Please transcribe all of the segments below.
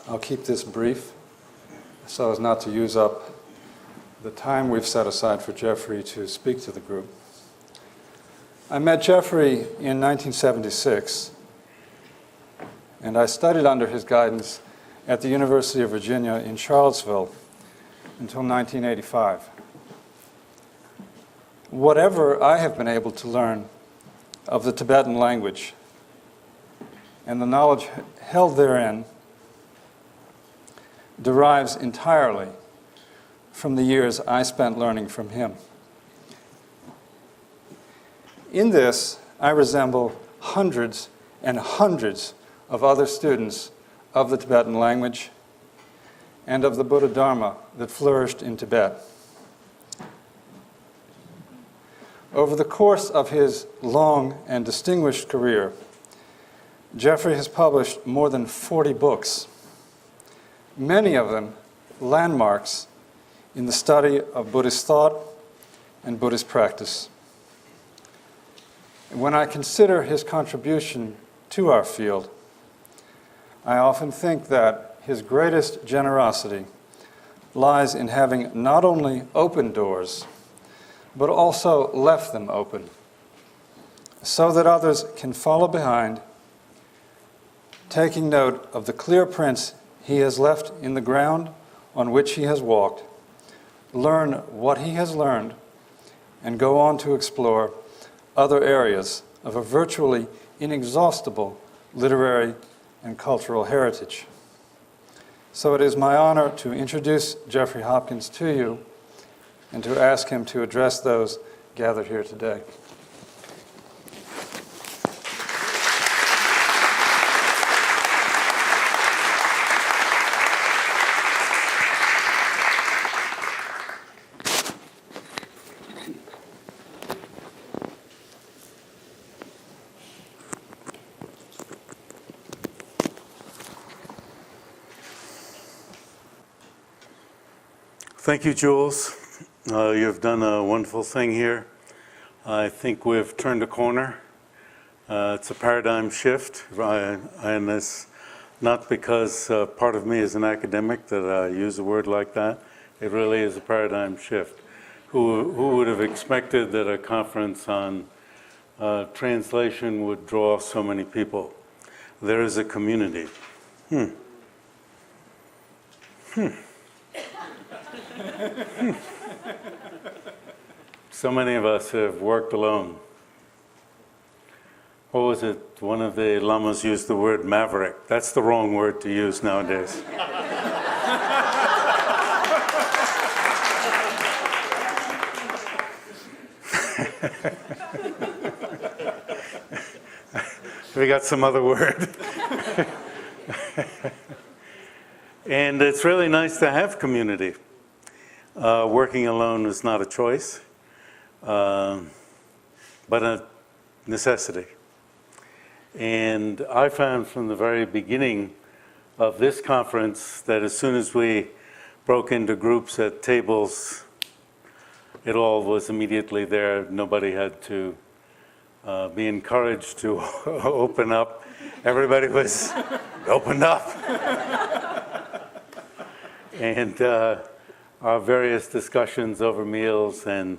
I'll keep this brief so as not to use up the time we've set aside for Jeffrey to speak to the group. I met Jeffrey in 1976, and I studied under his guidance at the University of Virginia in Charlottesville until 1985. Whatever I have been able to learn of the Tibetan language and the knowledge held therein derives entirely from the years I spent learning from him. In this, I resemble hundreds and hundreds of other students of the Tibetan language and of the Buddha Dharma that flourished in Tibet. Over the course of his long and distinguished career, Jeffrey has published more than 40 books, many of them landmarks in the study of Buddhist thought and Buddhist practice. When I consider his contribution to our field, I often think that his greatest generosity lies in having not only opened doors, but also left them open, so that others can follow behind, taking note of the clear prints he has left in the ground on which he has walked, learn what he has learned, and go on to explore other areas of a virtually inexhaustible literary and cultural heritage. So it is my honor to introduce Jeffrey Hopkins to you and to ask him to address those gathered here today. Thank you, Jules. You've done a wonderful thing here. I think we've turned a corner. It's a paradigm shift, and it's not because part of me is an academic that I use a word like that. It really is a paradigm shift. Who would have expected that a conference on translation would draw so many people? There is a community. So many of us have worked alone. What was it? One of the Lamas used the word maverick. That's the wrong word to use nowadays. We got some other word. And it's really nice to have community. Working alone is not a choice, but a necessity. And I found from the very beginning of this conference that as soon as we broke into groups at tables, it all was immediately there. Nobody had to be encouraged to open up. Everybody was opened up. And our various discussions over meals and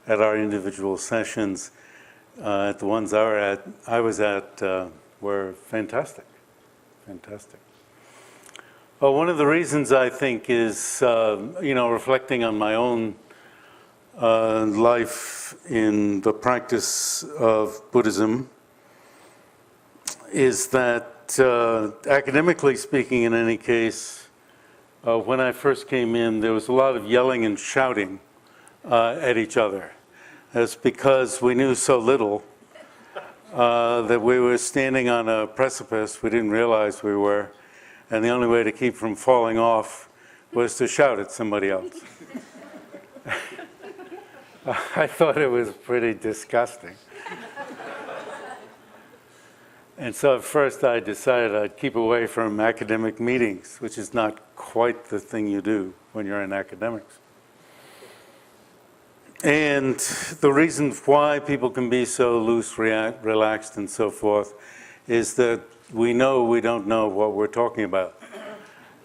at our individual sessions, at the ones I was at, were fantastic, fantastic. Well, one of the reasons I think is, reflecting on my own life in the practice of Buddhism, is that academically speaking, in any case, when I first came in, there was a lot of yelling and shouting at each other. That's because we knew so little that we were standing on a precipice we didn't realize we were, and the only way to keep from falling off was to shout at somebody else. I thought it was pretty disgusting. And so at first I decided I'd keep away from academic meetings, which is not quite the thing you do when you're in academics. And the reason why people can be so loose, relaxed, and so forth is that we know we don't know what we're talking about.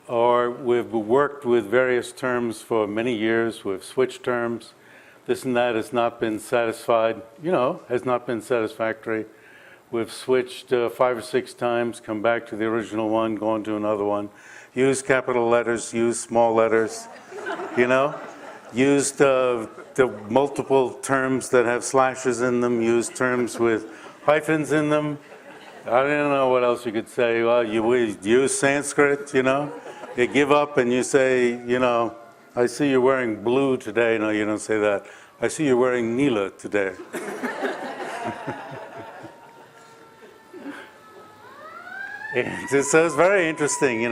or we've worked with various terms for many years. We've switched terms. This and that has not been satisfied, has not been satisfactory. We've switched 5 or 6 times, come back to the original one, go on to another one. Use capital letters, use small letters, Used the multiple terms that have slashes in them, use terms with hyphens in them. I don't know what else you could say. Well, you use Sanskrit, You give up and you say, I see you're wearing blue today. No, you don't say that. I see you're wearing Neela today. And so it's very interesting,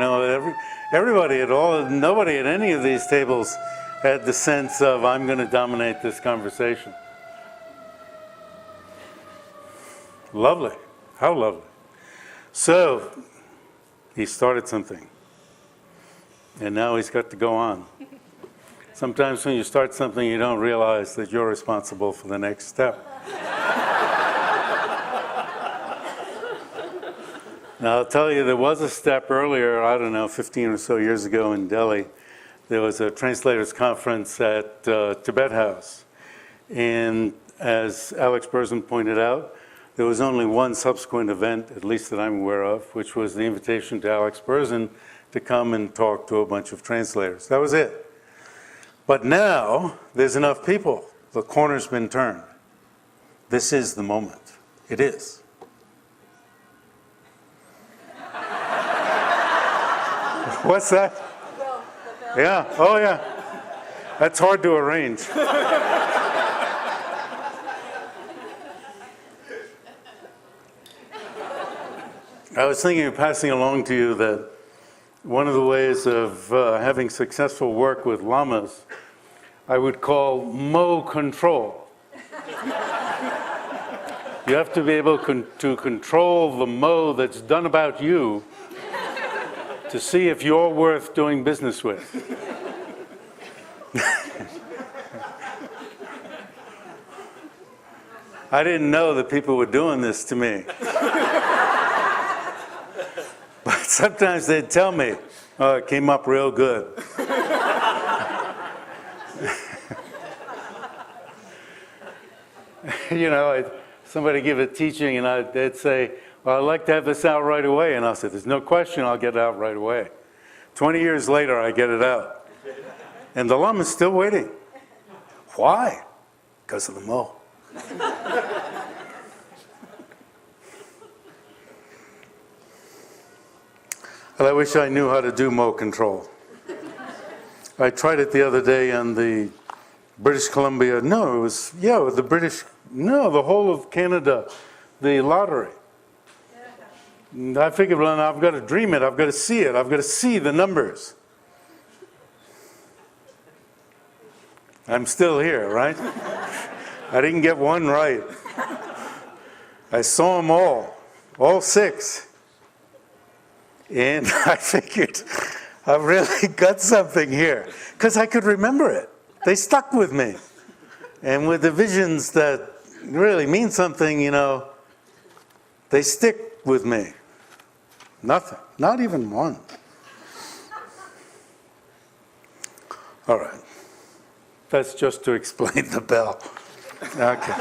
Everybody nobody at any of these tables had the sense of, I'm going to dominate this conversation. Lovely. How lovely. So, he started something. And now he's got to go on. Sometimes when you start something, you don't realize that you're responsible for the next step. Now, I'll tell you, there was a step earlier, 15 or so years ago in Delhi. There was a Translators conference at Tibet House. And as Alex Berzin pointed out, there was only one subsequent event, at least that I'm aware of, which was the invitation to Alex Berzin to come and talk to a bunch of translators. That was it. But now, there's enough people. The corner's been turned. This is the moment. It is. What's that? Yeah, oh yeah. That's hard to arrange. I was thinking of passing along to you that one of the ways of having successful work with lamas, I would call Mo control. You have to be able to control the Mo that's done about you to see if you're worth doing business with. I didn't know that people were doing this to me. But sometimes they'd tell me, oh, it came up real good. Somebody give a teaching and they'd say, well, I'd like to have this out right away. And I'll say, there's no question I'll get it out right away. 20 years later, I get it out. And the Lama's still waiting. Why? Because of the Mo. And I wish I knew how to do Mo control. I tried it the other day on the British Columbia, the whole of Canada, the lottery. And I figured, well, I've got to dream it, I've got to see it, I've got to see the numbers. I'm still here, right? I didn't get one right. I saw them all 6. And I figured, I've really got something here. Because I could remember it. They stuck with me. And with the visions that really mean something, they stick with me. Nothing. Not even one. All right. That's just to explain the bell. Okay.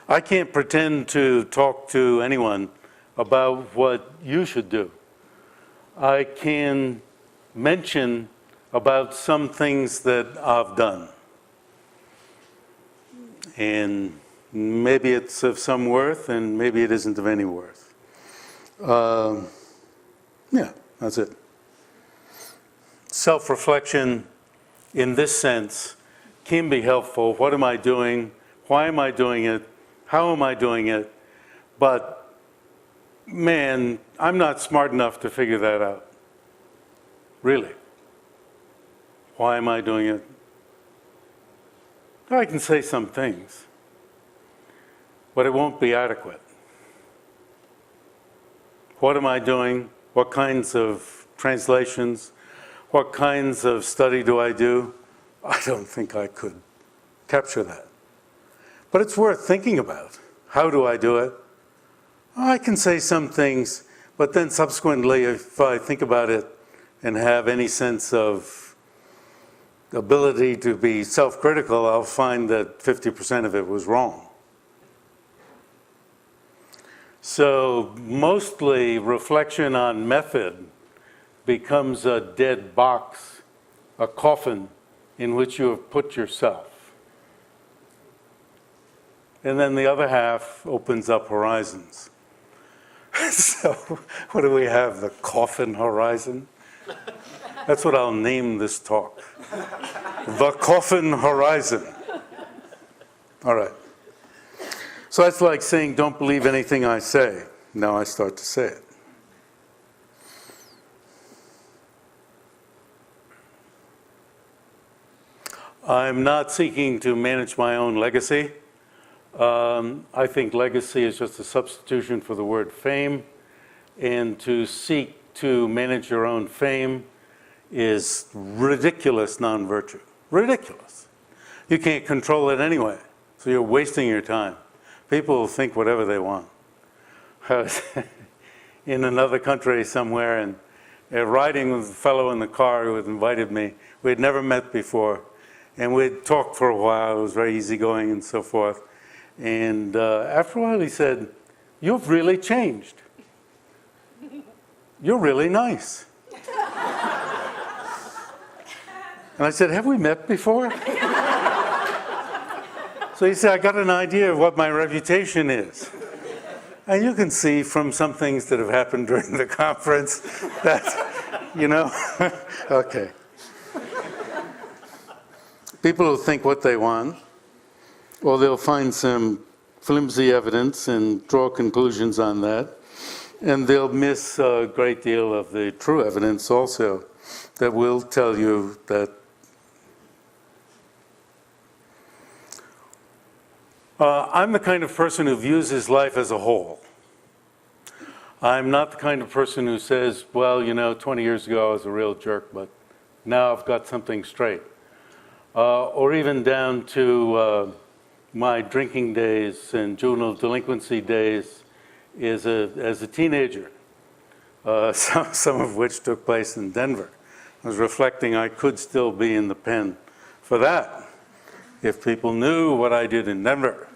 I can't pretend to talk to anyone about what you should do. I can mention about some things that I've done. And maybe it's of some worth, and maybe it isn't of any worth. Yeah, that's it. Self-reflection in this sense can be helpful. What am I doing? Why am I doing it? How am I doing it? But, man, I'm not smart enough to figure that out. Really. Why am I doing it? I can say some things, but it won't be adequate. What am I doing? What kinds of translations? What kinds of study do I do? I don't think I could capture that. But it's worth thinking about. How do I do it? I can say some things, but then subsequently, if I think about it and have any sense of ability to be self-critical, I'll find that 50% of it was wrong. So mostly reflection on method becomes a dead box, a coffin in which you have put yourself. And then the other half opens up horizons. So what do we have, the coffin horizon? That's what I'll name this talk. The coffin horizon. All right. So that's like saying, don't believe anything I say. Now I start to say it. I'm not seeking to manage my own legacy. I think legacy is just a substitution for the word fame. And to seek to manage your own fame is ridiculous non-virtue. Ridiculous. You can't control it anyway, so you're wasting your time. People will think whatever they want. I was in another country somewhere and riding with a fellow in the car who had invited me. We had never met before, and we'd talked for a while. It was very easygoing and so forth. And after a while he said, "You've really changed. You're really nice." And I said, "Have we met before?" So he said, "I got an idea of what my reputation is." And you can see from some things that have happened during the conference that, okay. People will think what they want, or they'll find some flimsy evidence and draw conclusions on that, and they'll miss a great deal of the true evidence also that will tell you that I'm the kind of person who views his life as a whole. I'm not the kind of person who says, well, 20 years ago I was a real jerk, but now I've got something straight. Or even down to my drinking days and juvenile delinquency days as a teenager, some of which took place in Denver. I was reflecting I could still be in the pen for that if people knew what I did in Denver.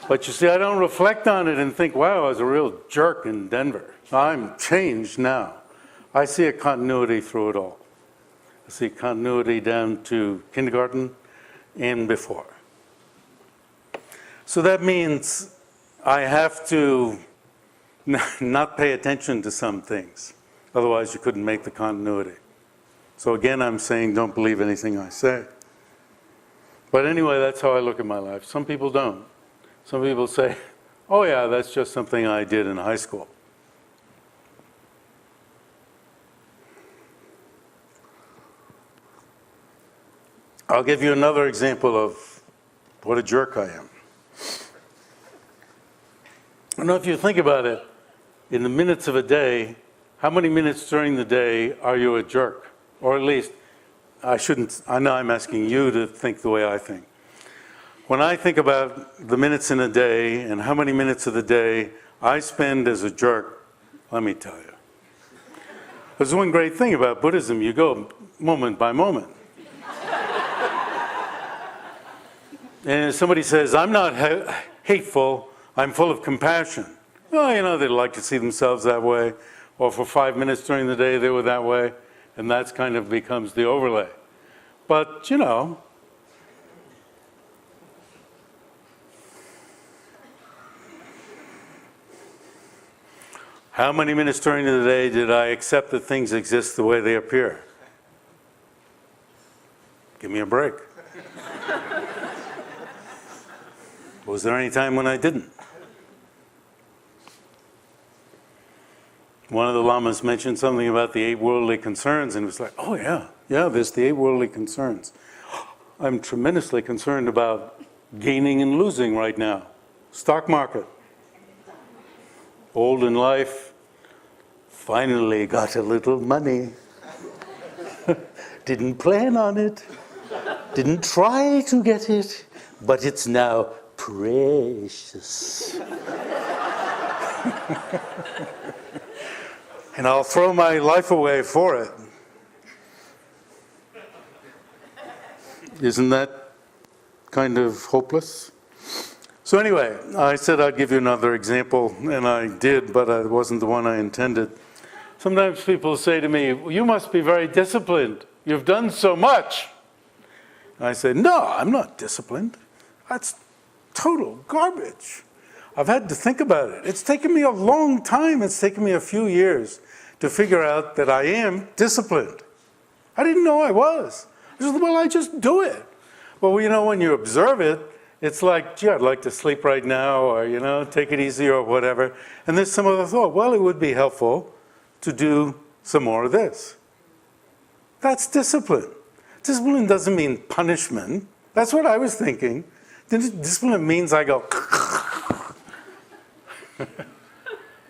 But you see, I don't reflect on it and think, wow, I was a real jerk in Denver. I'm changed now. I see a continuity through it all. I see continuity down to kindergarten and before. So that means I have to not pay attention to some things. Otherwise, you couldn't make the continuity. So again, I'm saying don't believe anything I say. But anyway, that's how I look at my life. Some people don't. Some people say, oh yeah, that's just something I did in high school. I'll give you another example of what a jerk I am. I don't know if you think about it, in the minutes of a day, how many minutes during the day are you a jerk? Or at least, I know I'm asking you to think the way I think. When I think about the minutes in a day and how many minutes of the day I spend as a jerk, let me tell you. There's one great thing about Buddhism, you go moment by moment. And if somebody says, I'm not hateful, I'm full of compassion. Well, they'd like to see themselves that way. Or for 5 minutes during the day, they were that way. And that's kind of becomes the overlay. But, how many minutes during the day did I accept that things exist the way they appear? Give me a break. Was there any time when I didn't? One of the Lamas mentioned something about the 8 worldly concerns, and it was like, oh yeah, there's the 8 worldly concerns. I'm tremendously concerned about gaining and losing right now. Stock market. Old in life, finally got a little money. Didn't plan on it. Didn't try to get it. but it's now precious. And I'll throw my life away for it. Isn't that kind of hopeless? So anyway, I said I'd give you another example, and I did, but it wasn't the one I intended. Sometimes people say to me, well, you must be very disciplined. You've done so much. I say, no, I'm not disciplined. That's total garbage. I've had to think about it. It's taken me a long time. It's taken me a few years to figure out that I am disciplined. I didn't know I was. I just, well, I just do it. Well, you know, when you observe it, it's like, gee, I'd like to sleep right now, or, you know, take it easy or whatever. And there's some other thought, well, it would be helpful to do some more of this. That's discipline. Discipline doesn't mean punishment. That's what I was thinking. Discipline means I go,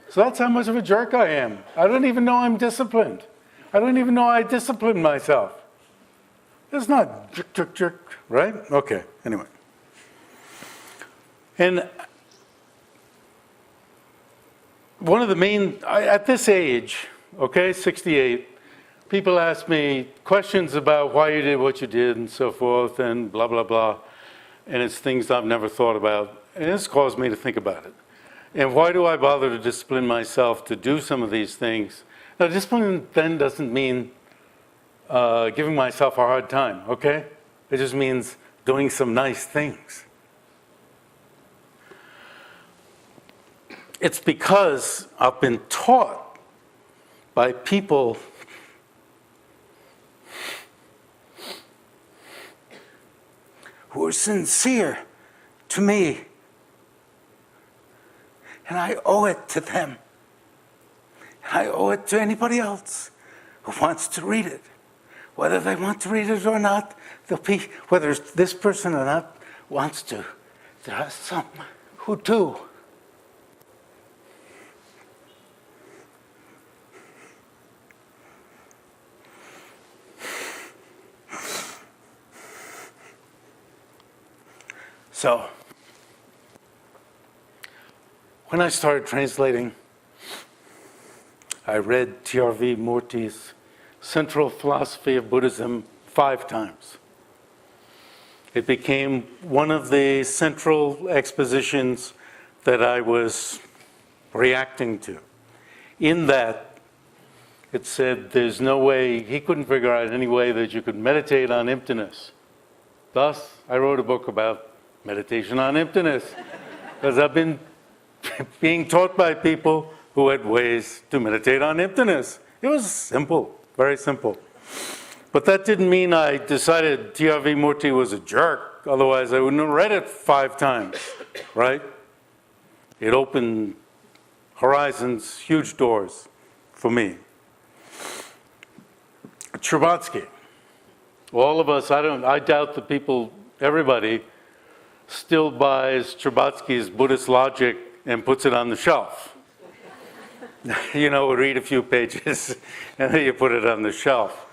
so that's how much of a jerk I am. I don't even know I'm disciplined. I don't even know I discipline myself. It's not jerk, jerk, jerk, right? Okay, anyway. And one of the main, at this age, okay, 68, people ask me questions about why you did what you did and so forth and blah, blah, blah. And it's things I've never thought about. And it's caused me to think about it. And why do I bother to discipline myself to do some of these things? Now, discipline then doesn't mean giving myself a hard time, okay? It just means doing some nice things. It's because I've been taught by people who are sincere to me. And I owe it to them. And I owe it to anybody else who wants to read it. Whether they want to read it or not, whether this person or not wants to. There are some who do. So, when I started translating, I read T.R.V. Murti's Central Philosophy of Buddhism 5 times. It became one of the central expositions that I was reacting to. In that, it said there's no way, he couldn't figure out any way that you could meditate on emptiness. Thus, I wrote a book about meditation on emptiness, because I've been being taught by people who had ways to meditate on emptiness. It was simple, very simple. But that didn't mean I decided T.R.V. Murti was a jerk, otherwise I wouldn't have read it 5 times, right? It opened horizons, huge doors for me. Trubetsky. All of us, I doubt that people, everybody, still buys Trubetsky's Buddhist Logic and puts it on the shelf. You know, read a few pages and then you put it on the shelf.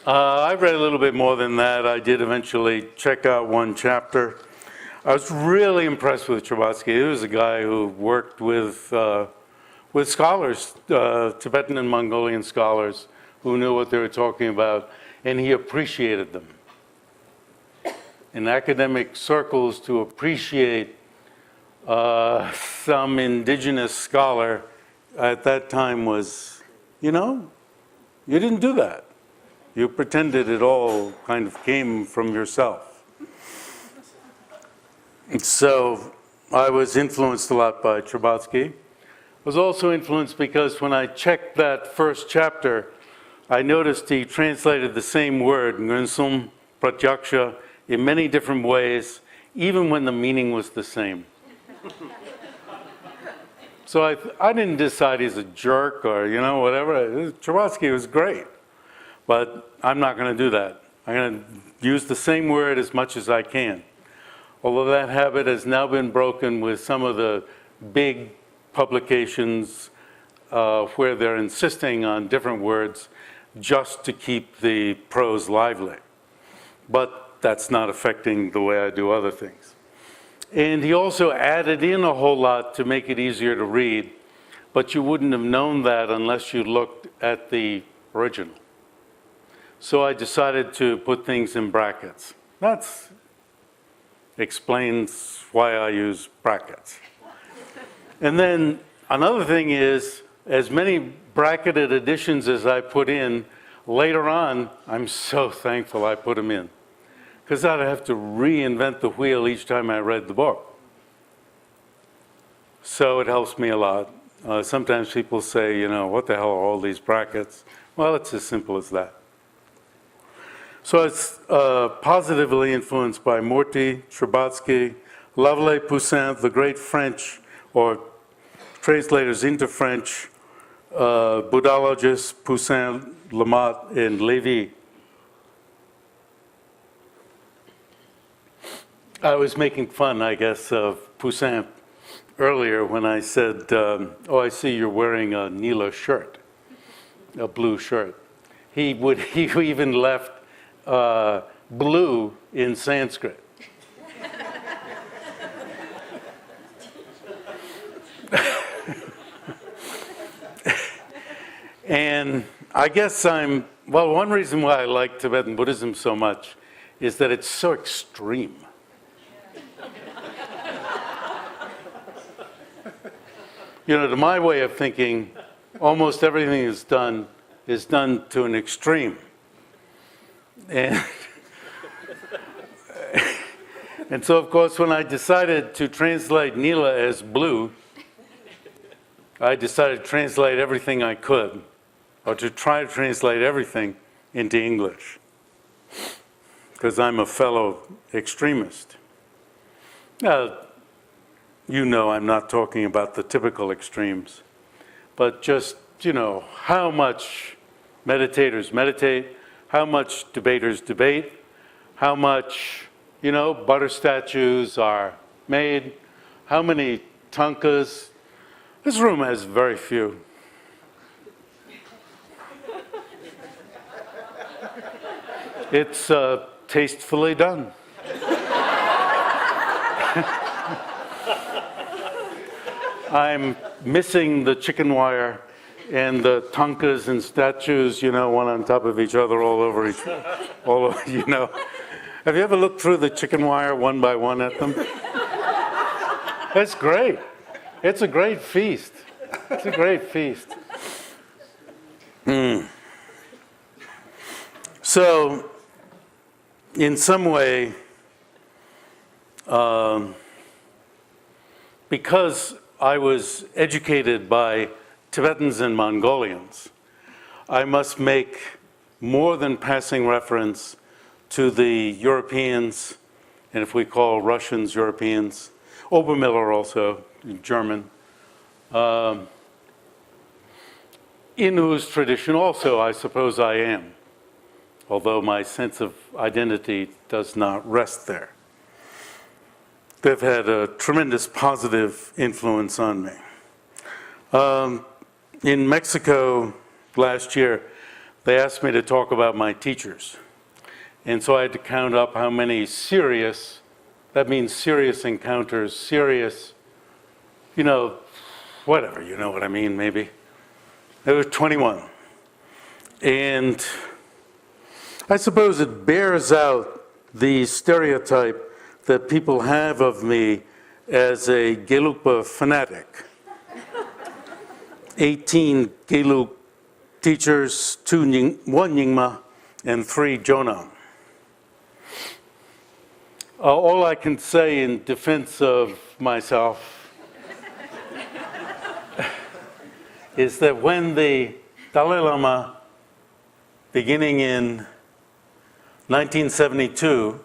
I read a little bit more than that. I did eventually check out one chapter. I was really impressed with Trubetsky. He was a guy who worked with scholars, Tibetan and Mongolian scholars, who knew what they were talking about, and he appreciated them. In academic circles, to appreciate some indigenous scholar at that time was, you know, you didn't do that. You pretended it all kind of came from yourself. And so I was influenced a lot by Trubetsky. I was also influenced because when I checked that first chapter, I noticed he translated the same word, Ngunsum Pratyaksha, in many different ways, even when the meaning was the same. So I didn't decide he's a jerk or, you know, whatever. Trubetsky was great, but I'm not going to do that. I'm going to use the same word as much as I can. Although that habit has now been broken with some of the big publications where they're insisting on different words just to keep the prose lively. But that's not affecting the way I do other things. And he also added in a whole lot to make it easier to read, but you wouldn't have known that unless you looked at the original. So I decided to put things in brackets. That explains why I use brackets. And then another thing is, as many bracketed additions as I put in, later on, I'm so thankful I put them in, because I'd have to reinvent the wheel each time I read the book. So it helps me a lot. Sometimes people say, you know, what the hell are all these brackets? Well, it's as simple as that. So it's positively influenced by Morty, Sherbatsky, Lavallee, Poussin, the great French, or translators into French, Buddhologists, Poussin, Lamotte, and Lévy. I was making fun, I guess, of Poussin earlier when I said, oh, I see you're wearing a Nila shirt, a blue shirt. He even left blue in Sanskrit. And I guess well, one reason why I like Tibetan Buddhism so much is that it's so extreme. You know, to my way of thinking, almost everything is done to an extreme. And, and so, of course, when I decided to translate Nila as blue, I decided to translate everything I could, or to try to translate everything into English, because I'm a fellow extremist. Now, you know I'm not talking about the typical extremes, but just, you know, how much meditators meditate, how much debaters debate, how much, you know, butter statues are made, how many tankas. This room has very few. It's tastefully done. I'm missing the chicken wire and the tankas and statues, you know, one on top of each other, all over, you know. Have you ever looked through the chicken wire one by one at them? That's great. It's a great feast. It's a great feast. So, in some way, because I was educated by Tibetans and Mongolians, I must make more than passing reference to the Europeans, and if we call Russians Europeans, Obermiller also, German, in whose tradition also I suppose I am, although my sense of identity does not rest there. They've had a tremendous positive influence on me. In Mexico last year, they asked me to talk about my teachers. And so I had to count up how many serious, that means serious encounters, serious, you know, whatever, you know what I mean, maybe. There were 21. And I suppose it bears out the stereotype that people have of me as a Gelugpa fanatic. 18 Gelug teachers, 1 Nyingma, and 3 Jonam. All I can say in defense of myself is that when the Dalai Lama, beginning in 1972,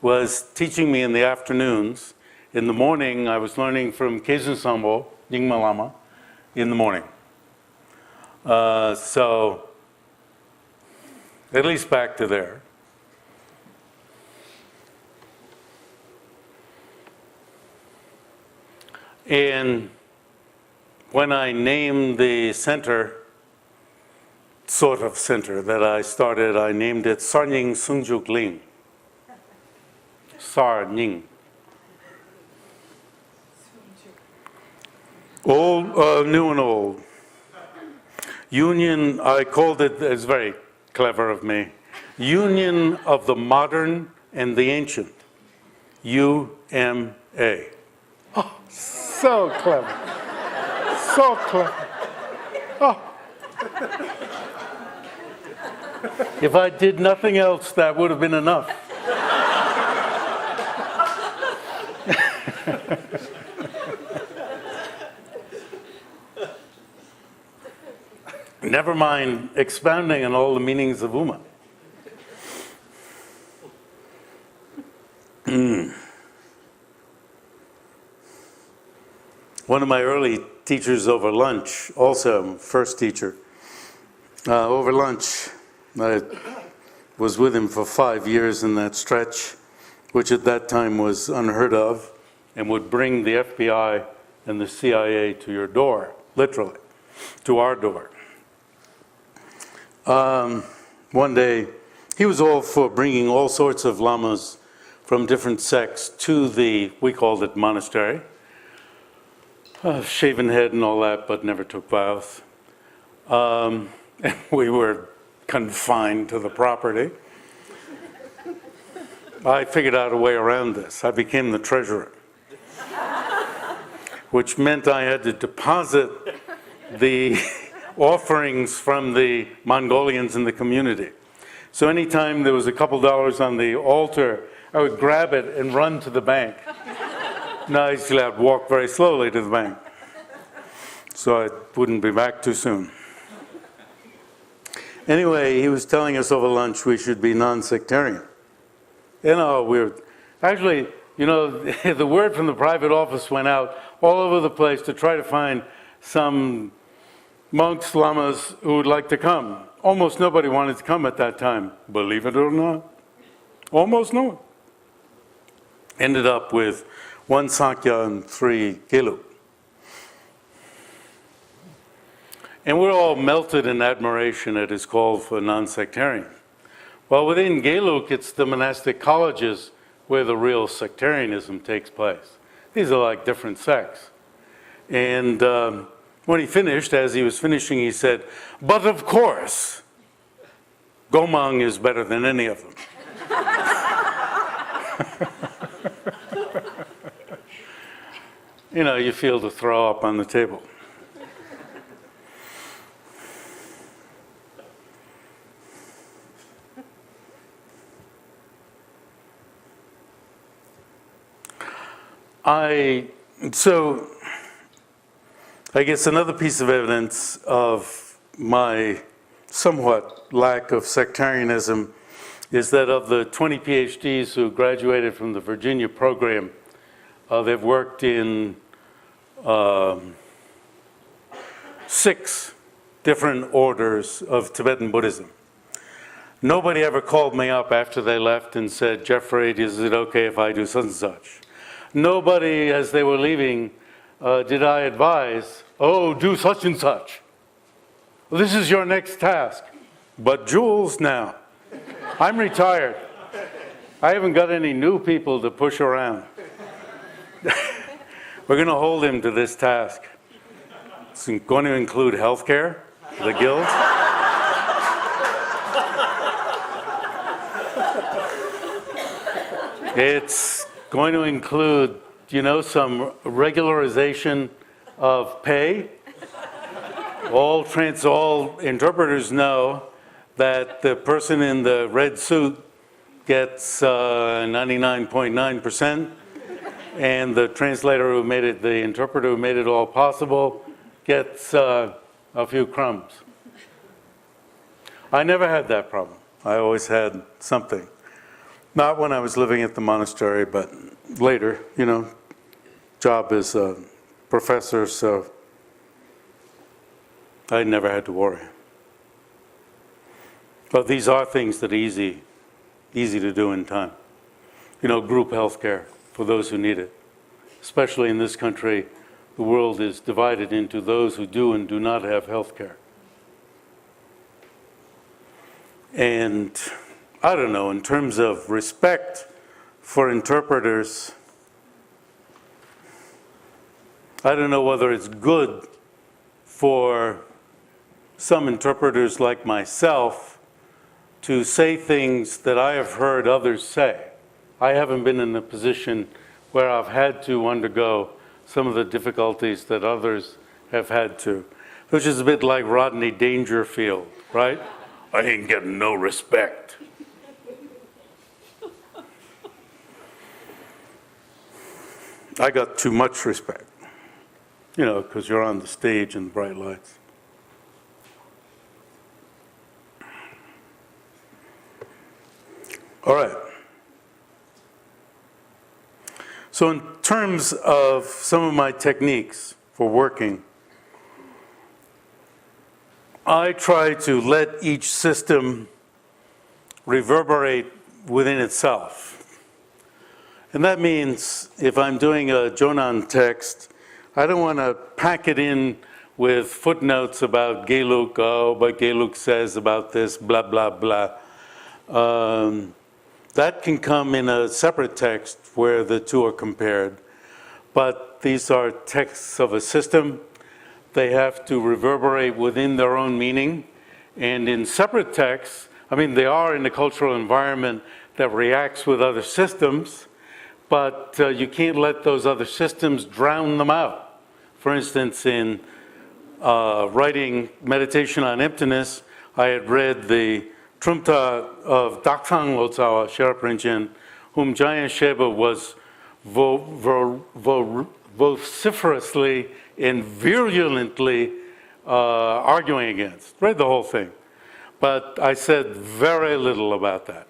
was teaching me in the afternoons, in the morning I was learning from Khyentse Sambo, Nyingma Lama, in the morning. So, at least back to there. And when I named the center, sort of center that I started, I named it Sarnying Sungjuk Ling. Sar Ning. Old, new and old. Union, I called it, it's very clever of me, Union of the Modern and the Ancient. UMA. Oh, so clever. So clever. Oh. If I did nothing else, that would have been enough. Never mind expounding on all the meanings of Uma. One of my early teachers over lunch, also first teacher, over lunch, I was with him for 5 years in that stretch, which at that time was unheard of, and would bring the FBI and the CIA to your door, literally, to our door. One day, he was all for bringing all sorts of lamas from different sects to the, we called it monastery, shaven head and all that, but never took vows. And we were confined to the property. I figured out a way around this. I became the treasurer, which meant I had to deposit the offerings from the Mongolians in the community. So anytime there was a couple dollars on the altar, I would grab it and run to the bank. Now I still have to walk very slowly to the bank, so I wouldn't be back too soon. Anyway, he was telling us over lunch we should be non-sectarian. You know, we're actually, you know, the word from the private office went out all over the place to try to find some monks, lamas who would like to come. Almost nobody wanted to come at that time, believe it or not. Almost no one. Ended up with 1 Sangye and 3 Gelug. And we're all melted in admiration at his call for non-sectarian. Well, within Gelug, it's the monastic colleges where the real sectarianism takes place. These are like different sects. And when he finished, as he was finishing, he said, "But of course, Gomang is better than any of them." You know, you feel to throw up on the table. So I guess another piece of evidence of my somewhat lack of sectarianism is that of the 20 PhDs who graduated from the Virginia program, they've worked in 6 different orders of Tibetan Buddhism. Nobody ever called me up after they left and said, "Jeffrey, is it okay if I do such and such?" Nobody, as they were leaving, did I advise, "Oh, do such and such. This is your next task." But Jules now, I'm retired. I haven't got any new people to push around. We're going to hold him to this task. It's going to include healthcare, the guild. It's going to include, you know, some regularization of pay. All interpreters know that the person in the red suit gets 99.9%, and the translator who made it, the interpreter who made it all possible, gets a few crumbs. I never had that problem. I always had something. Not when I was living at the monastery, but later, you know, job as a professor, so I never had to worry. But these are things that are easy to do in time. You know, group health care for those who need it. Especially in this country, the world is divided into those who do and do not have health care. And I don't know, in terms of respect for interpreters, I don't know whether it's good for some interpreters like myself to say things that I have heard others say. I haven't been in a position where I've had to undergo some of the difficulties that others have had to, which is a bit like Rodney Dangerfield, right? I ain't getting no respect. I got too much respect, you know, because you're on the stage in the bright lights. All right. So in terms of some of my techniques for working, I try to let each system reverberate within itself. And that means if I'm doing a Jonan text, I don't want to pack it in with footnotes about Geluk, oh, but Geluk says about this, blah, blah, blah. That can come in a separate text where the two are compared. But these are texts of a system. They have to reverberate within their own meaning. And in separate texts, I mean, they are in a cultural environment that reacts with other systems, but you can't let those other systems drown them out. For instance, in writing Meditation on Emptiness, I had read the Trumta of Daksang Lotsawa Sherpa Rinchen, whom Jaya Sheba was vociferously and virulently arguing against. Read the whole thing. But I said very little about that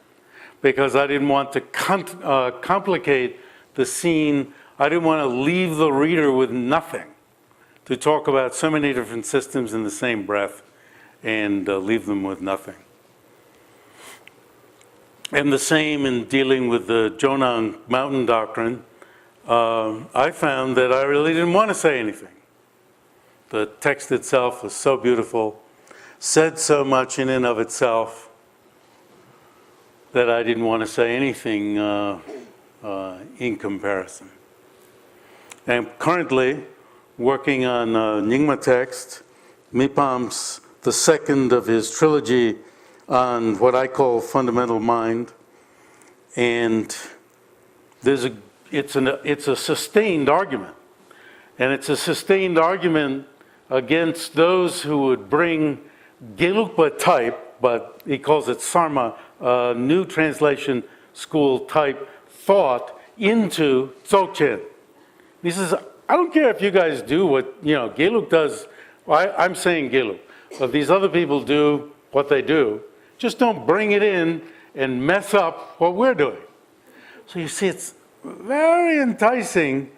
because I didn't want to complicate the scene. I didn't want to leave the reader with nothing to talk about so many different systems in the same breath and leave them with nothing. And the same in dealing with the Jonang mountain doctrine. I found that I really didn't want to say anything. The text itself was so beautiful, said so much in and of itself, that I didn't want to say anything in comparison. I'm currently working on Nyingma text, Mipam's the second of his trilogy on what I call fundamental mind, and it's a sustained argument, and it's a sustained argument against those who would bring Gelugpa type, but he calls it Sarma, new translation school type thought into Dzogchen. He says, I don't care if you guys do what, Gelug does. Well, I'm saying Gelug, but these other people do what they do. Just don't bring it in and mess up what we're doing. So you see, it's very enticing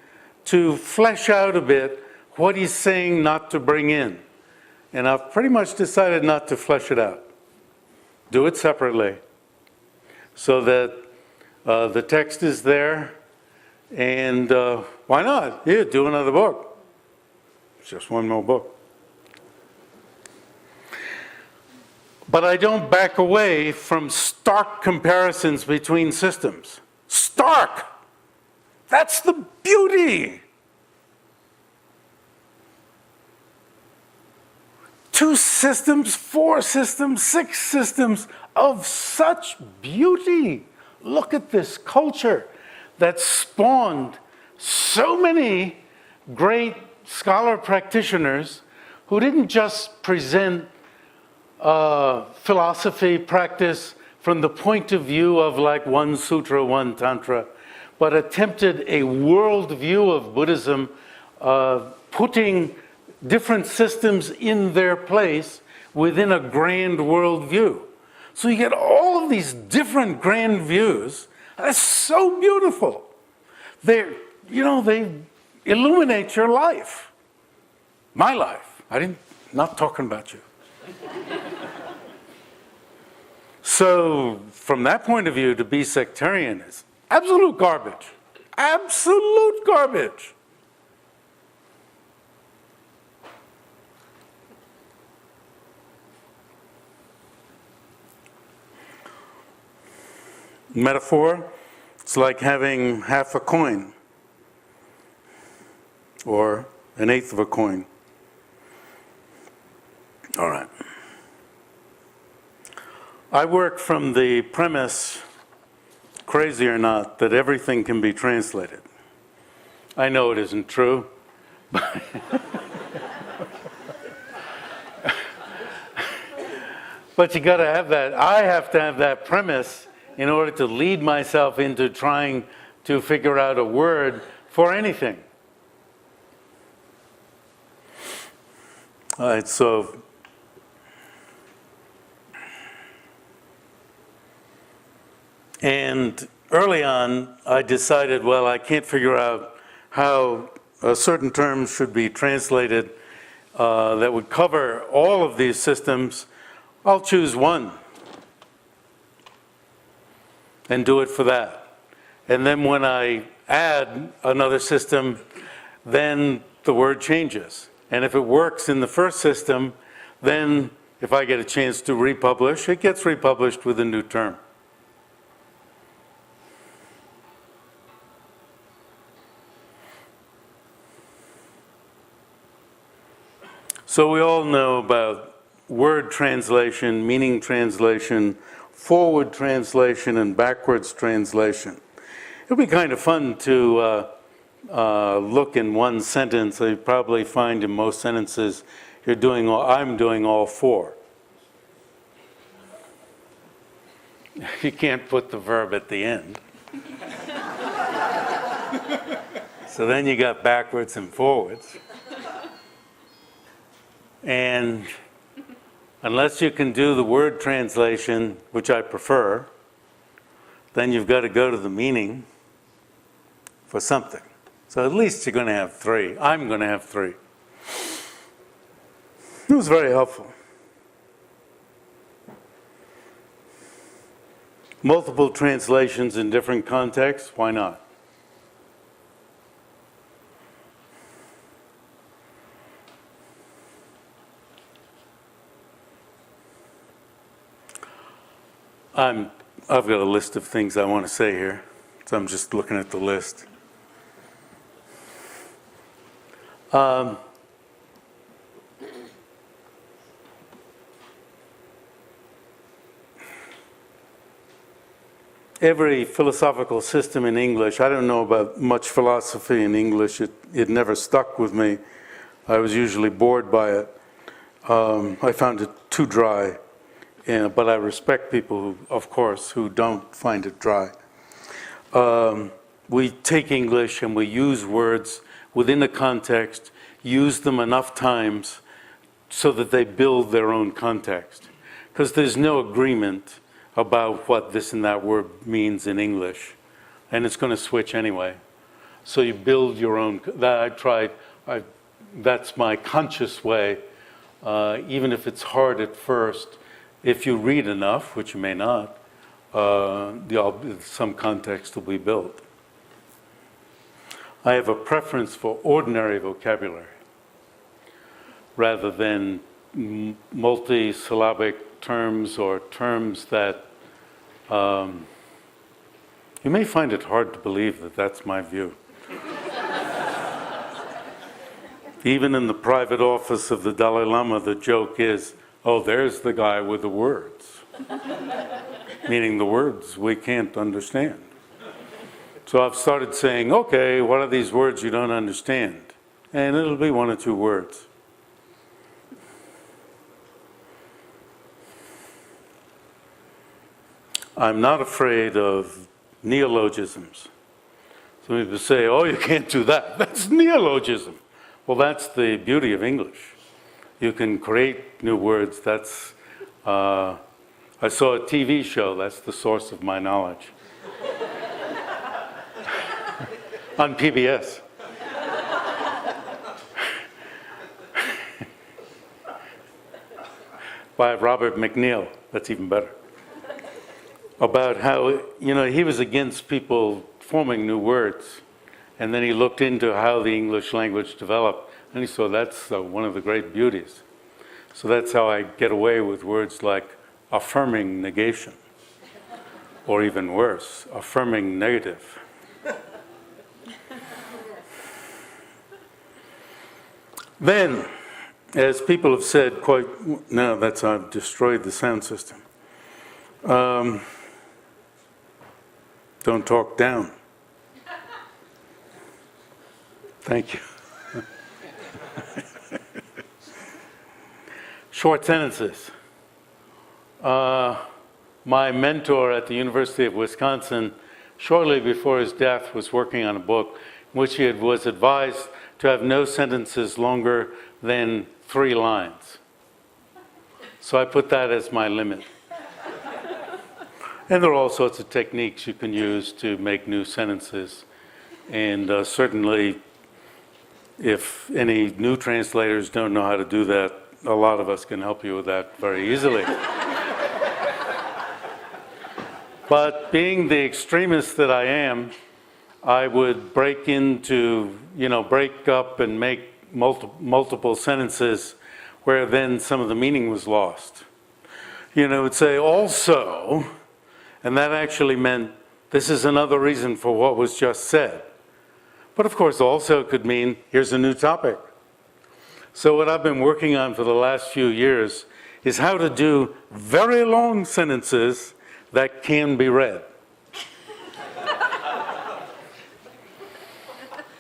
to flesh out a bit what he's saying not to bring in. And I've pretty much decided not to flesh it out. Do it separately so that the text is there. And why not? Here, do another book. It's just one more book. But I don't back away from stark comparisons between systems. Stark! That's the beauty! 2 systems, 4 systems, 6 systems of such beauty. Look at this culture that spawned so many great scholar practitioners who didn't just present philosophy practice from the point of view of like one sutra, one tantra, but attempted a world view of Buddhism, putting different systems in their place within a grand world view. So you get all of these different grand views. That's so beautiful. They illuminate your life. My life. Not talking about you. So from that point of view, to be sectarian is absolute garbage. Absolute garbage. Metaphor, It's like having half a coin or an eighth of a coin. All right. I work from the premise, crazy or not, that everything can be translated. I know it isn't true. But you got to have that. I have to have that premise in order to lead myself into trying to figure out a word for anything. All right, so and early on, I decided, well, I can't figure out how certain terms should be translated that would cover all of these systems. I'll choose one and do it for that. And then when I add another system, then the word changes. And if it works in the first system, then if I get a chance to republish, it gets republished with a new term. So we all know about word translation, meaning translation, forward translation, and backwards translation. It would be kind of fun to look in one sentence. You probably find in most sentences I'm doing all four. You can't put the verb at the end. So then you got backwards and forwards. And unless you can do the word translation, which I prefer, then you've got to go to the meaning for something. So at least you're going to have three. I'm going to have three. It was very helpful. Multiple translations in different contexts, why not? I've got a list of things I want to say here, so I'm just looking at the list. Every philosophical system in English, I don't know about much philosophy in English, it never stuck with me. I was usually bored by it. I found it too dry. But I respect people, who, of course, who don't find it dry. We take English and we use words within a context, use them enough times so that they build their own context. Because there's no agreement about what this and that word means in English. And it's going to switch anyway. So you build your own. That's my conscious way, even if it's hard at first. If you read enough, which you may not, some context will be built. I have a preference for ordinary vocabulary rather than multi-syllabic terms or terms that you may find it hard to believe that that's my view. Even in the private office of the Dalai Lama, the joke is, oh, there's the guy with the words. Meaning the words we can't understand. So I've started saying, okay, what are these words you don't understand? And it'll be one or two words. I'm not afraid of neologisms. Some people say, oh, you can't do that. That's neologism. Well, that's the beauty of English. You can create new words. That's, I saw a TV show, that's the source of my knowledge. On PBS. By Robert McNeil, that's even better. About how, he was against people forming new words. And then he looked into how the English language developed. And he saw that's one of the great beauties. So that's how I get away with words like affirming negation. or even worse, affirming negative. Then, as people have said quite, no, that's, I've destroyed the sound system. Don't talk down. Thank you. Short sentences. My mentor at the University of Wisconsin, shortly before his death, was working on a book in which he was advised to have no sentences longer than 3 lines. So I put that as my limit. And there are all sorts of techniques you can use to make new sentences. And certainly, if any new translators don't know how to do that, a lot of us can help you with that very easily. But being the extremist that I am, I would break up and make multiple sentences where then some of the meaning was lost. It would say also, and that actually meant this is another reason for what was just said. But of course also could mean here's a new topic. So what I've been working on for the last few years is how to do very long sentences that can be read.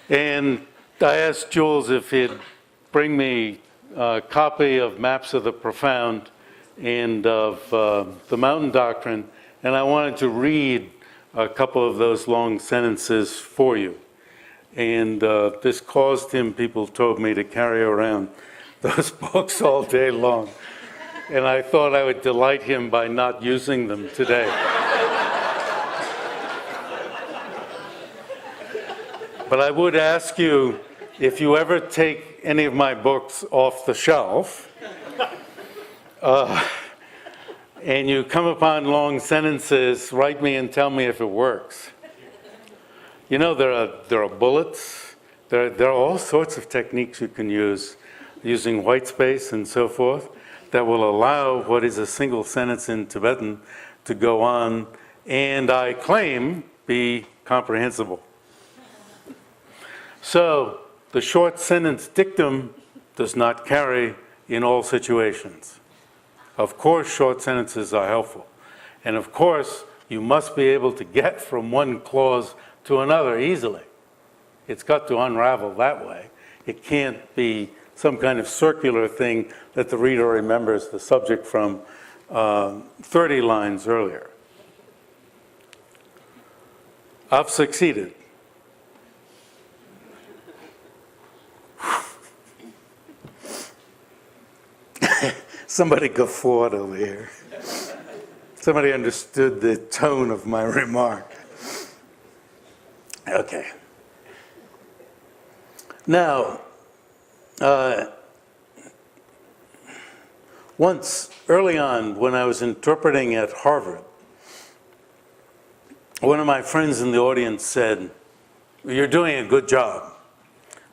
And I asked Jules if he'd bring me a copy of Maps of the Profound and of the Mountain Doctrine, and I wanted to read a couple of those long sentences for you. And this caused him, people told me, to carry around those books all day long. And I thought I would delight him by not using them today. But I would ask you, if you ever take any of my books off the shelf, and you come upon long sentences, write me and tell me if it works. There are bullets. There are all sorts of techniques you can use, using white space and so forth, that will allow what is a single sentence in Tibetan to go on, and I claim be comprehensible. So the short sentence dictum does not carry in all situations. Of course, short sentences are helpful. And of course, you must be able to get from one clause to another easily. It's got to unravel that way. It can't be some kind of circular thing that the reader remembers the subject from 30 lines earlier. I've succeeded. Somebody guffawed over here. Somebody understood the tone of my remark. Okay. Now, once early on when I was interpreting at Harvard, one of my friends in the audience said, "You're doing a good job.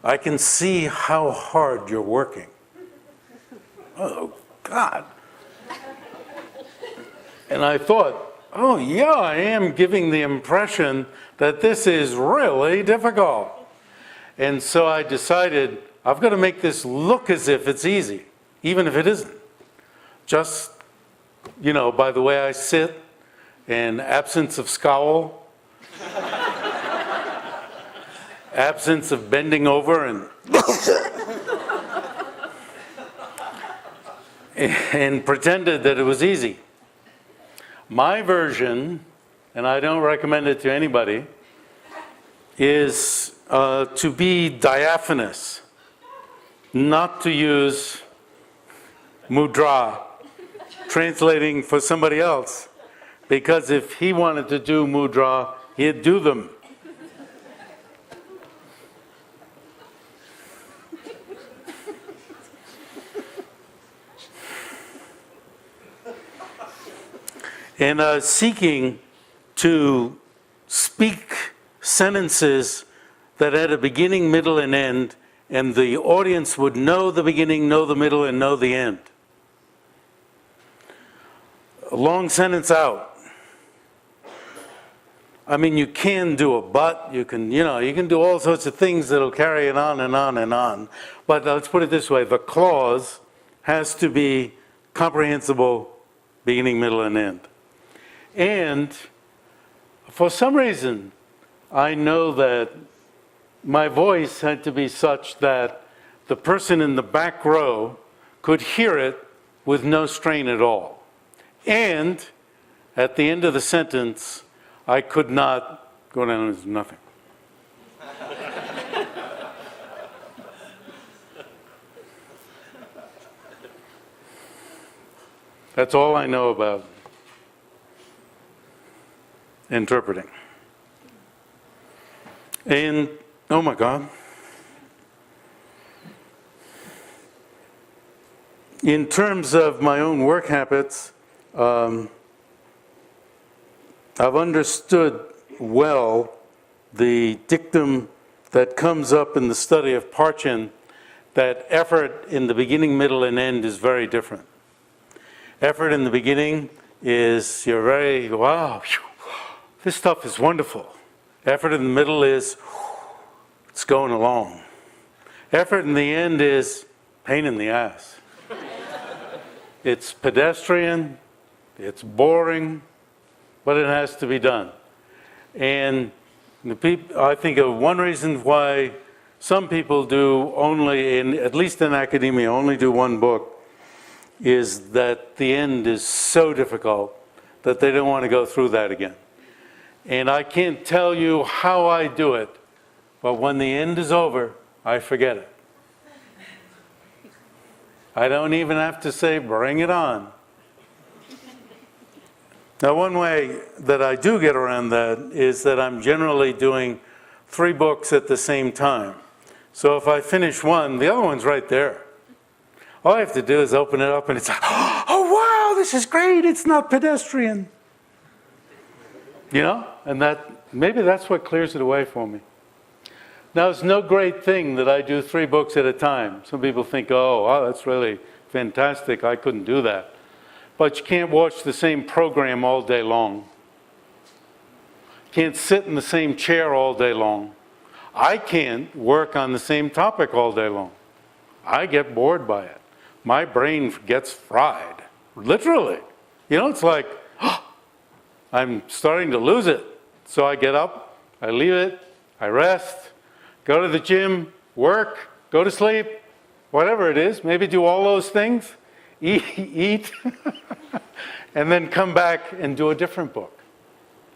I can see how hard you're working." Oh, God. And I thought, oh yeah, I am giving the impression that this is really difficult. And so I decided I've got to make this look as if it's easy, even if it isn't. Just, by the way I sit, and absence of scowl, absence of bending over and pretended that it was easy. My version, and I don't recommend it to anybody, is to be diaphanous, not to use mudra, translating for somebody else, because if he wanted to do mudra, he'd do them. And seeking to speak sentences that had a beginning, middle, and end, and the audience would know the beginning, know the middle, and know the end. A long sentence out. I mean, you can do a but, you can do all sorts of things that'll carry it on and on and on. But let's put it this way, the clause has to be comprehensible, beginning, middle, and end. And for some reason, I know that my voice had to be such that the person in the back row could hear it with no strain at all. And at the end of the sentence, I could not go down as nothing. That's all I know about interpreting. And, oh my God. In terms of my own work habits, I've understood well the dictum that comes up in the study of Parchin, that effort in the beginning, middle, and end is very different. Effort in the beginning is you're very, wow, this stuff is wonderful. Effort in the middle is, it's going along. Effort in the end is pain in the ass. It's pedestrian, it's boring, but it has to be done. And I think of one reason why some people do only, at least in academia, only do one book, is that the end is so difficult that they don't want to go through that again. And I can't tell you how I do it, but when the end is over, I forget it. I don't even have to say, bring it on. Now, one way that I do get around that is that I'm generally doing 3 books at the same time. So if I finish one, the other one's right there. All I have to do is open it up and it's like, oh wow, this is great, it's not pedestrian. You know, and maybe that's what clears it away for me. Now, it's no great thing that I do 3 books at a time. Some people think, oh, wow, that's really fantastic, I couldn't do that. But you can't watch the same program all day long. Can't sit in the same chair all day long. I can't work on the same topic all day long. I get bored by it. My brain gets fried, literally. You know, it's like, oh, I'm starting to lose it. So I get up, I leave it, I rest, go to the gym, work, go to sleep, whatever it is, maybe do all those things, eat, and then come back and do a different book.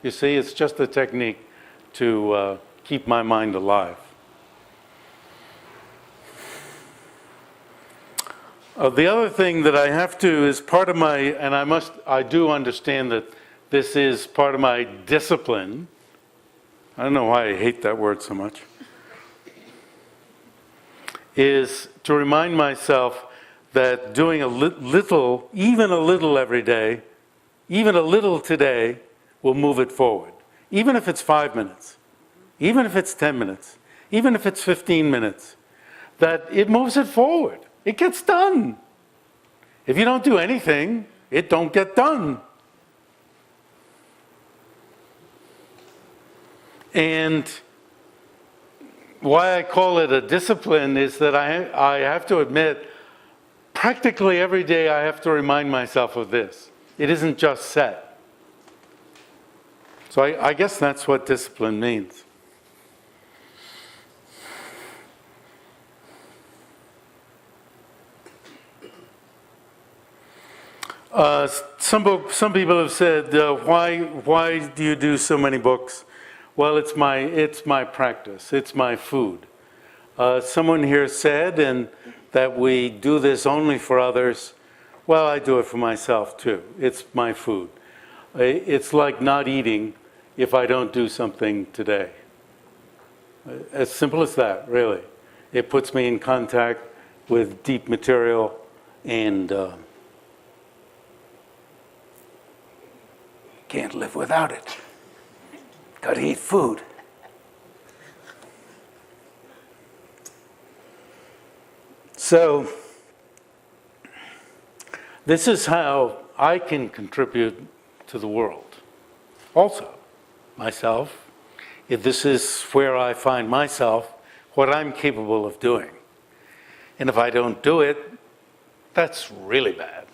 You see, it's just a technique to keep my mind alive. The other thing that I have to is part of my, and I do understand that this is part of my discipline. I don't know why I hate that word so much. Is to remind myself that doing a little, even a little every day, even a little today, will move it forward. Even if it's 5 minutes, even if it's 10 minutes, even if it's 15 minutes, that it moves it forward. It gets done. If you don't do anything, it don't get done. And why I call it a discipline is that I have to admit, practically every day I have to remind myself of this. It isn't just set. So I guess that's what discipline means. Some people have said, why do you do so many books? Well, it's my practice. It's my food. Someone here said that we do this only for others. Well, I do it for myself too. It's my food. It's like not eating if I don't do something today. As simple as that, really. It puts me in contact with deep material and can't live without it. Gotta eat food. So, this is how I can contribute to the world also. myself, if this is where I find myself, what I'm capable of doing. And if I don't do it, that's really bad.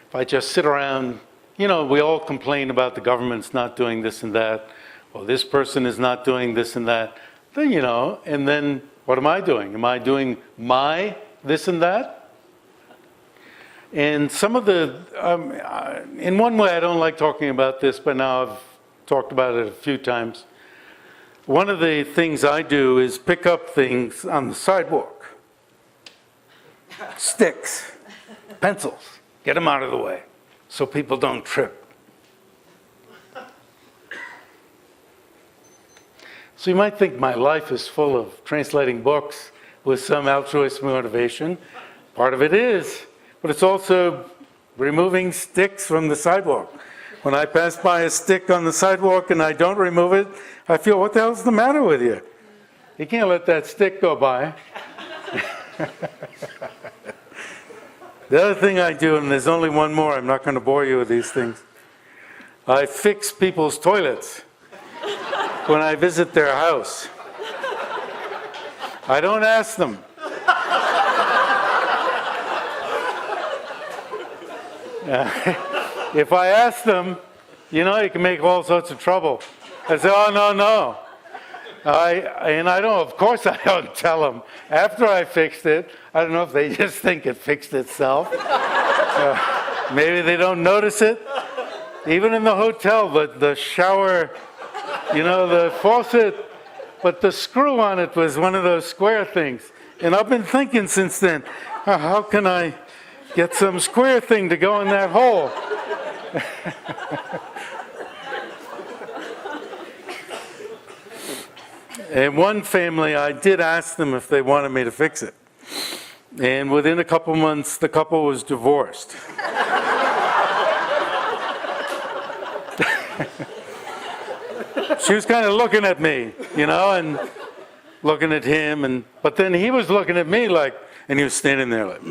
If I just sit around, we all complain about the government's not doing this and that, or this person is not doing this and that, then, and then what am I doing? Am I doing my this and that? And some of the, in one way I don't like talking about this, but now I've talked about it a few times. One of the things I do is pick up things on the sidewalk. Sticks, pencils, get them out of the way so people don't trip. So you might think my life is full of translating books with some altruistic motivation. Part of it is, but it's also removing sticks from the sidewalk. When I pass by a stick on the sidewalk and I don't remove it, I feel, what the hell's the matter with you? You can't let that stick go by. The other thing I do, and there's only one more, I'm not going to bore you with these things. I fix people's toilets when I visit their house. I don't ask them. If I ask them, you can make all sorts of trouble. I say, oh, no. Of course I don't tell them. After I fixed it, I don't know if they just think it fixed itself. Maybe they don't notice it. Even in the hotel, the shower, the faucet, but the screw on it was one of those square things. And I've been thinking since then, how can I get some square thing to go in that hole? And one family, I did ask them if they wanted me to fix it. And within a couple months, the couple was divorced. She was kind of looking at me, and looking at him, but then he was looking at me and he was standing there like,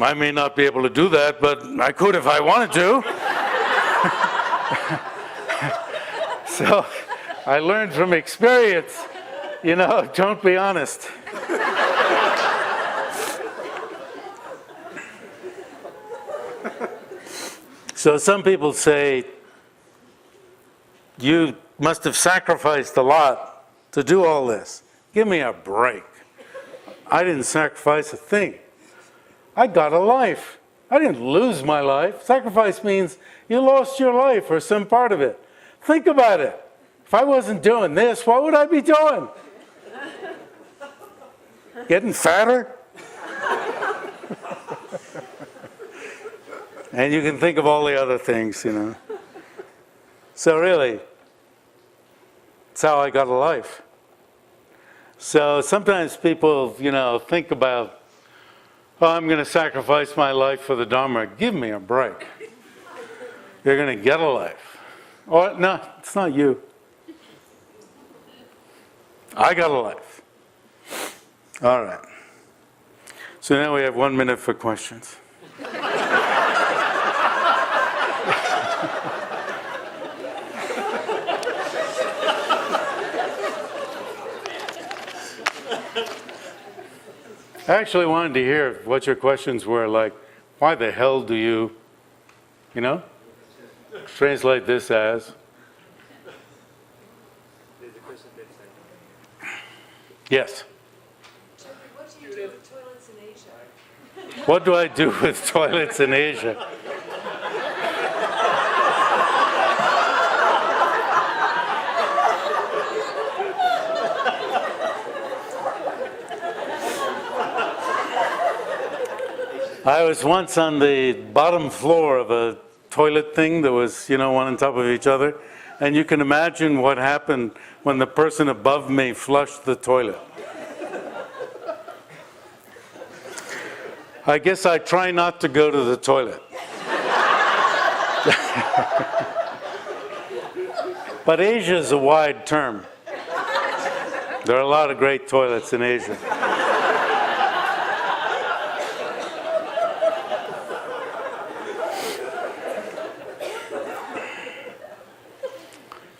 I may not be able to do that, but I could if I wanted to. So I learned from experience, don't be honest. So some people say, you must have sacrificed a lot to do all this. Give me a break. I didn't sacrifice a thing. I got a life. I didn't lose my life. Sacrifice means you lost your life or some part of it. Think about it. If I wasn't doing this, what would I be doing? Getting fatter? And you can think of all the other things, So really, it's how I got a life. So sometimes people, think about, I'm going to sacrifice my life for the Dharma. Give me a break. You're going to get a life. Or, no, it's not you. I got a life. All right. So now we have 1 minute for questions. I actually wanted to hear what your questions were, like, why the hell do you, translate this as? Yes. What do you do with toilets in Asia? What do I do with toilets in Asia? I was once on the bottom floor of a toilet thing that was, one on top of each other. And you can imagine what happened when the person above me flushed the toilet. I guess I try not to go to the toilet. But Asia is a wide term. There are a lot of great toilets in Asia.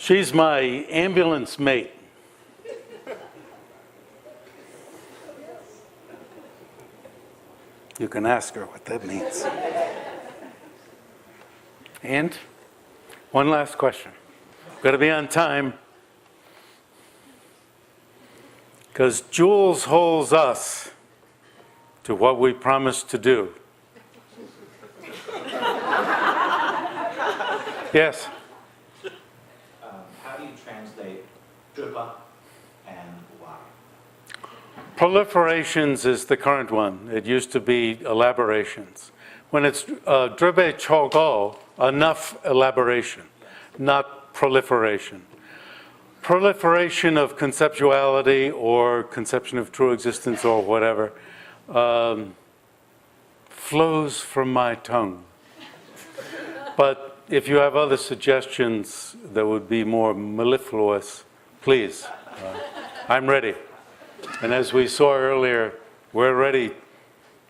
She's my ambulance mate. You can ask her what that means. And one last question. Got to be on time. Because Jules holds us to what we promised to do. Yes? How do you translate drupa and why? Proliferations is the current one. It used to be elaborations. When it's drube chogo, enough elaboration, not proliferation. Proliferation of conceptuality or conception of true existence or whatever flows from my tongue. But if you have other suggestions that would be more mellifluous, please. I'm ready. And as we saw earlier, we're ready.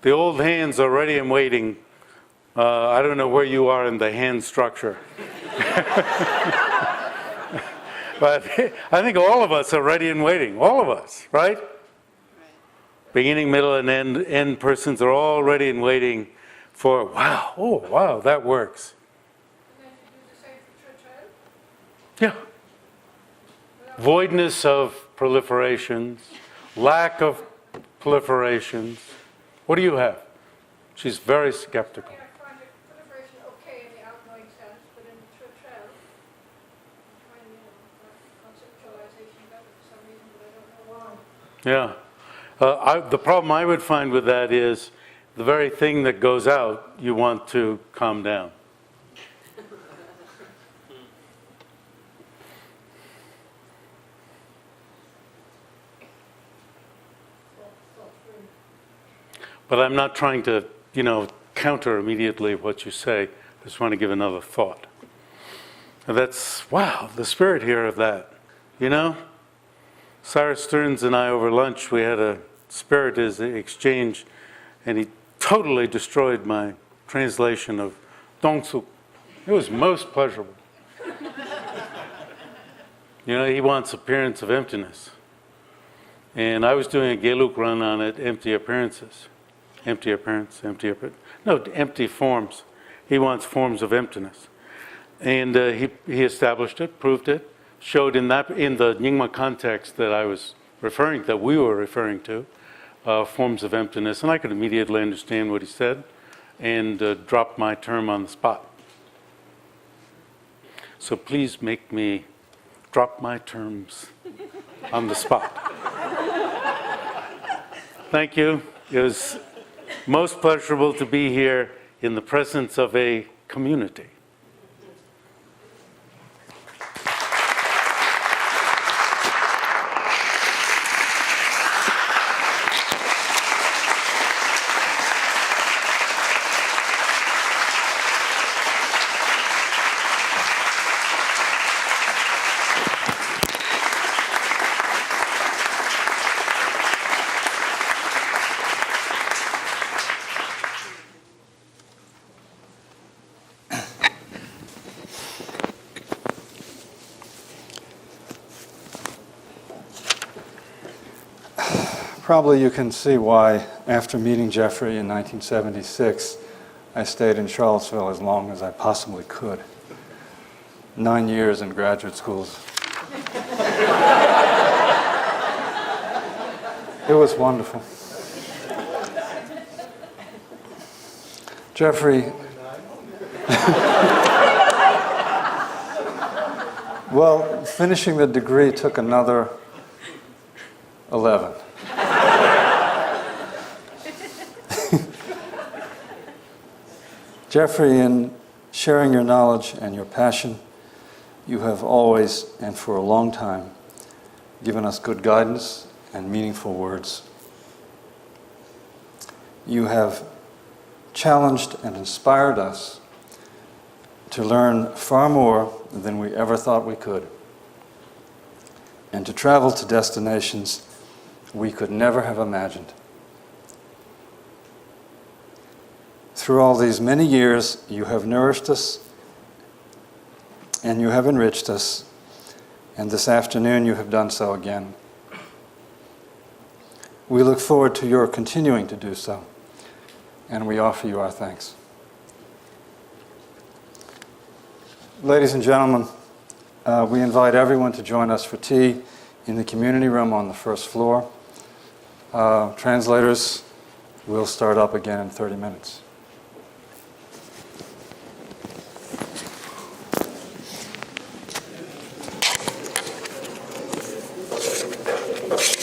The old hands are ready and waiting. I don't know where you are in the hand structure. But I think all of us are ready and waiting. All of us, right? Beginning, middle, and end persons are all ready and waiting for, wow, oh, wow, that works. And then you do the same for Churchill? Yeah. Voidness of proliferations, lack of proliferations. What do you have? She's very skeptical. I find it proliferation okay in the outgoing sense, but in Churchill, I find conceptualization better for some reason, but I don't know why. Yeah. The problem I would find with that is the very thing that goes out, you want to calm down. But I'm not trying to, counter immediately what you say. I just want to give another thought. And that's, wow, the spirit here of that. Cyrus Stearns and I over lunch, we had a spirit exchange, and he totally destroyed my translation of Dongsuk. It was most pleasurable. He wants appearance of emptiness. And I was doing a Geluk run on it, empty appearances. Empty appearance, empty appearance. No, empty forms. He wants forms of emptiness. And he established it, proved it, showed in the Nyingma context that we were referring to, forms of emptiness. And I could immediately understand what he said and drop my term on the spot. So please make me drop my terms on the spot. Thank you. It was most pleasurable to be here in the presence of a community. Probably you can see why, after meeting Jeffrey in 1976, I stayed in Charlottesville as long as I possibly could. 9 years in graduate schools. It was wonderful. Jeffrey, well, finishing the degree took another 11. Jeffrey, in sharing your knowledge and your passion, you have always, and for a long time, given us good guidance and meaningful words. You have challenged and inspired us to learn far more than we ever thought we could, and to travel to destinations we could never have imagined. Through all these many years, you have nourished us and you have enriched us and this afternoon you have done so again. We look forward to your continuing to do so, and we offer you our thanks. Ladies and gentlemen, we invite everyone to join us for tea in the community room on the first floor. Translators will start up again in 30 minutes.